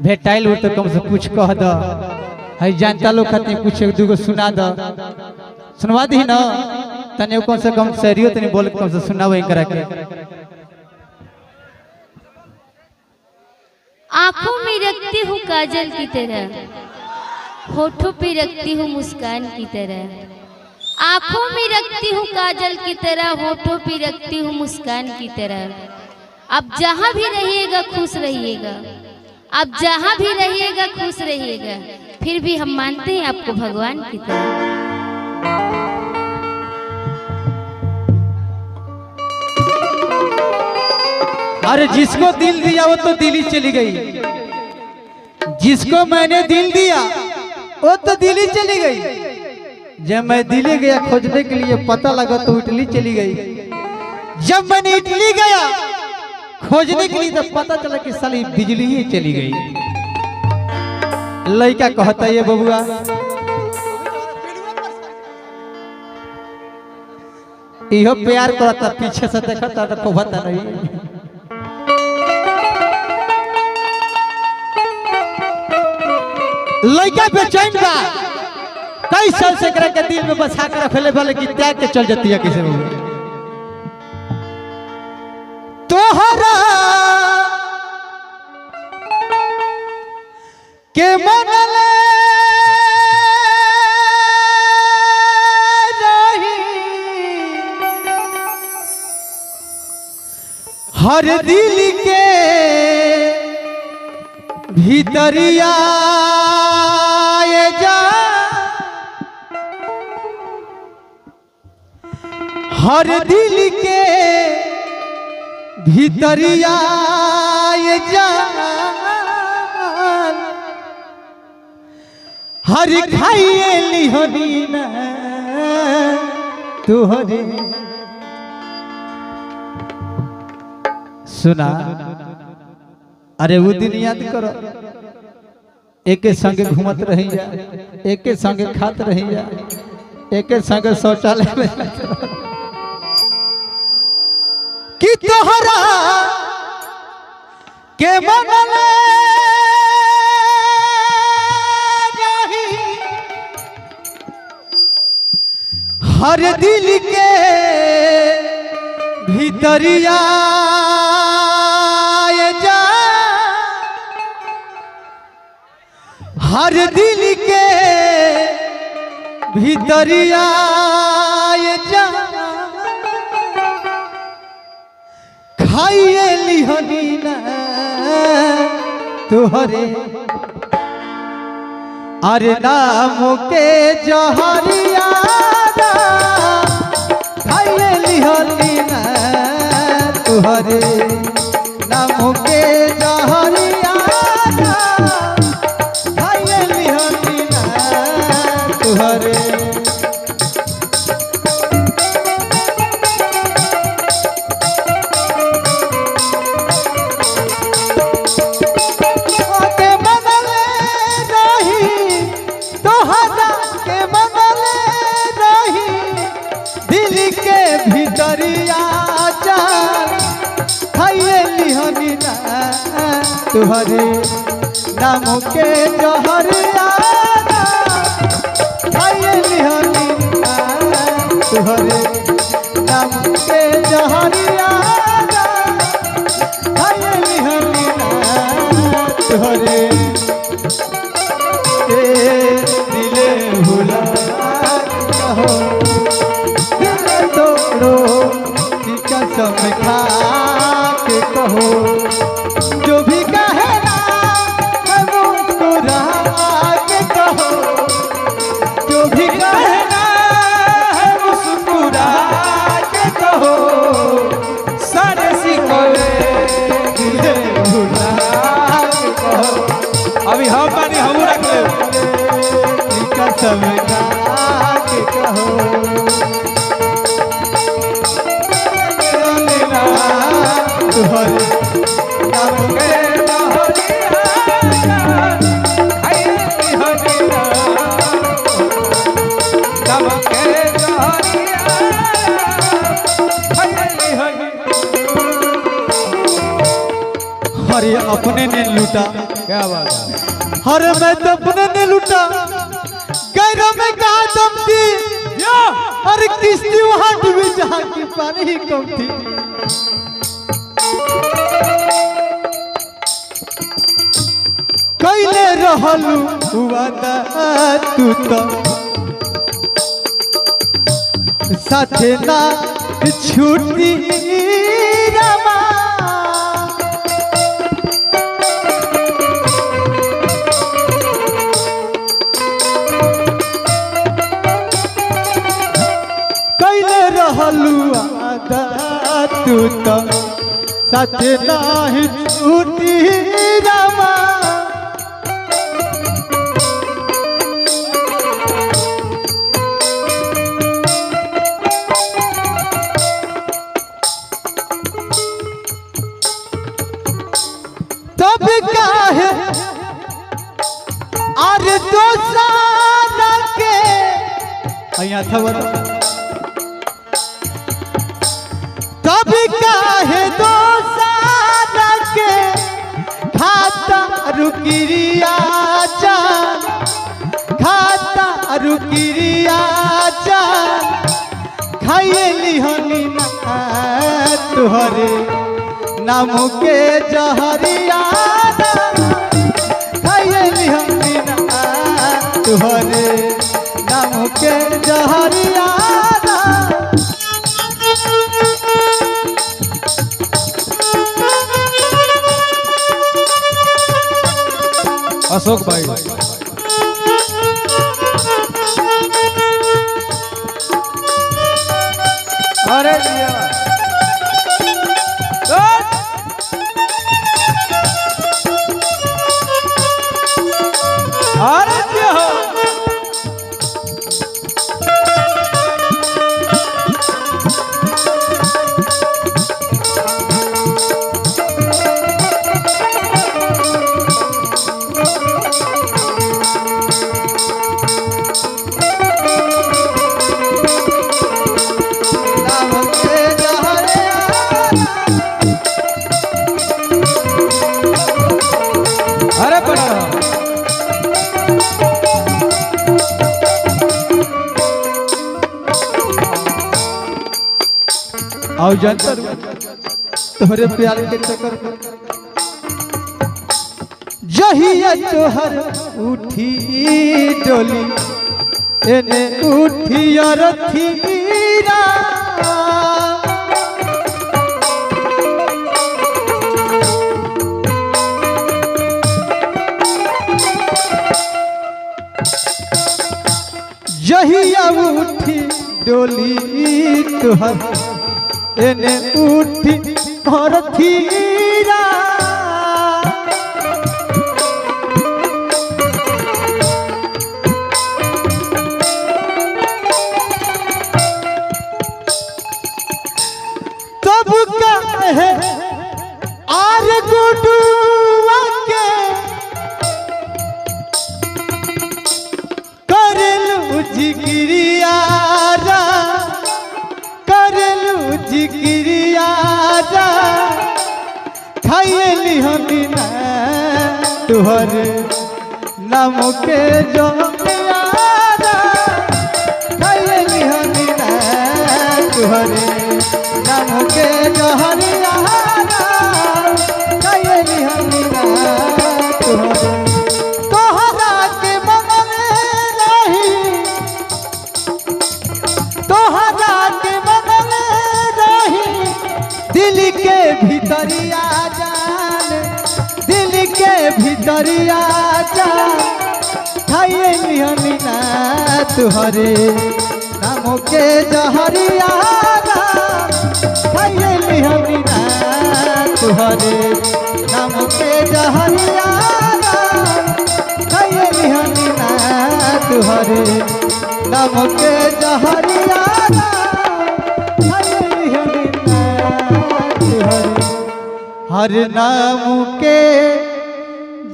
भेटाइल हो तो कम से कुछ कह द है जनता लोग खातिर कुछ एक दूगो सुना द सुनवा दी ना तने कम से कम शहरियो तने बोल कम से सुनावे करा के। आंखों में रखती हूँ काजल की तरह, होठों पे रखती हूँ मुस्कान की तरह। आंखों में रखती हूँ काजल की तरह, होठों पे रखती हूँ मुस्कान की तरह। अब जहाँ भी रहिएगा खुश रहिएगा, अब जहाँ भी रहिएगा खुश रहिएगा। फिर भी हम मानते हैं आपको भगवान की तरह। अरे जिसको दिल दिया वो तो दिल ही चली गई, जिसको मैंने दिल दिया वो तो दिल ही चली गई। जब मैं दिल्ली गया खोजने के लिए पता लगा तो इटली चली गई। जब मैंने इटली गया खोजने के लिए तो पता चला कि साली बिजली ही चली गई। लड़का कहता है बबुआ इहो प्यार करता पीछे से देखता तो कहता नहीं। लड़का बेचैन बा कई साल से करे के दिल में बसा कर रखले वाले की त्याग के चल जाती है किसी में। तोहरा के मनले रही हर दिल के भीतरिया जा हर दिल के भीतरिया जा हर खाइए लिहोनी ना तुहरे। सुना अरे वो दिन याद करो एक संगे घूमत रही जा, एक संगे खात रही जा, एक संगे शौचालय में कि तोहरा के मनले रही हर दिल के भीतरिया जा हर दिल के भीतरिया जा खाइए लिहोनी ना तुहरे। अरे नाम के जहरिया खाइए लिहोनी ना तुहरे। नाम के जहरिया तुहरे। के मनले रही तोहरा के मनले रही दिल के भीतरिया जा खाइए लिहोनी ना तुहरे। नाम के जहरिया तुहरे। नाम के जहरिया तुहरे। दिले भुला कहो दिल तोड़ो की कसम खा के कहो जो भी कहना है मुस्कुरा के कहो जो भी कहना है मुस्कुरा के कहो सारे सिकोले दिले भुला के कहो। अभी हम पानी हम रख ले कसम खा के कहो तुहरे। नाम के हरे अपने ने लूटा क्या बात है। हर मैं तो अपने ने लूटा गैरों में कहा दम थी और किस्ती वहां डूबी जहां की पानी ही कम थी। कैले रहलू वादा तू तो साथे ना छूटी रमा। कैले रहलू वादा तू तो साथे ना छूटी रमा। तब काहे अरे दोसाना के अया था तब काहे दोसाना के खाता रुकिरिया जा खाता रुकिरिया जा खाइए लिहनी ना तुहरे नाम के जहरिया खाइली हमनी ना तुहरे नाम के जहरिया। अशोक भाई अरे अरे अरे बड़ा आओ जानतर तोहरे प्यार के चक्कर में जहिया तोहर उठी डोली एने उठी रथीरा। जहिया उठी डोली तोहर एने उठी रथीरा। तब कहे आर गुडुआ के करलू जिक्रिया करलू जिक्रिया खाइली हमी ना तुहर नाम के जमिया खाइली हमी ना तुहर नाम के जहरिया खाइली हमी ना तुहर तोहरा के बगल नहीं तोहरा के बगल नहीं दिल के भीतरिया जान दिल के भीतरिया जान खाइली हमी ना तुहरे नाम के जहरिया खाइली हमी ना तुहरे नाम के जहरिया खाइली हमी ना तुहरे नाम के जहरिया खाइली हमी ना तुहरे हर नाम के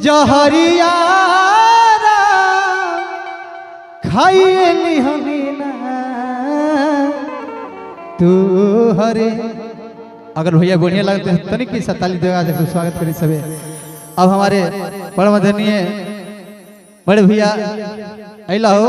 जहरिया खाइली हमी ना तू हरे। अगर भैया बढ़िया लगते हैं तनिक की 47 देगा स्वागत करी सबे। अब हमारे परम आदरणीय बड़े भैया अला हो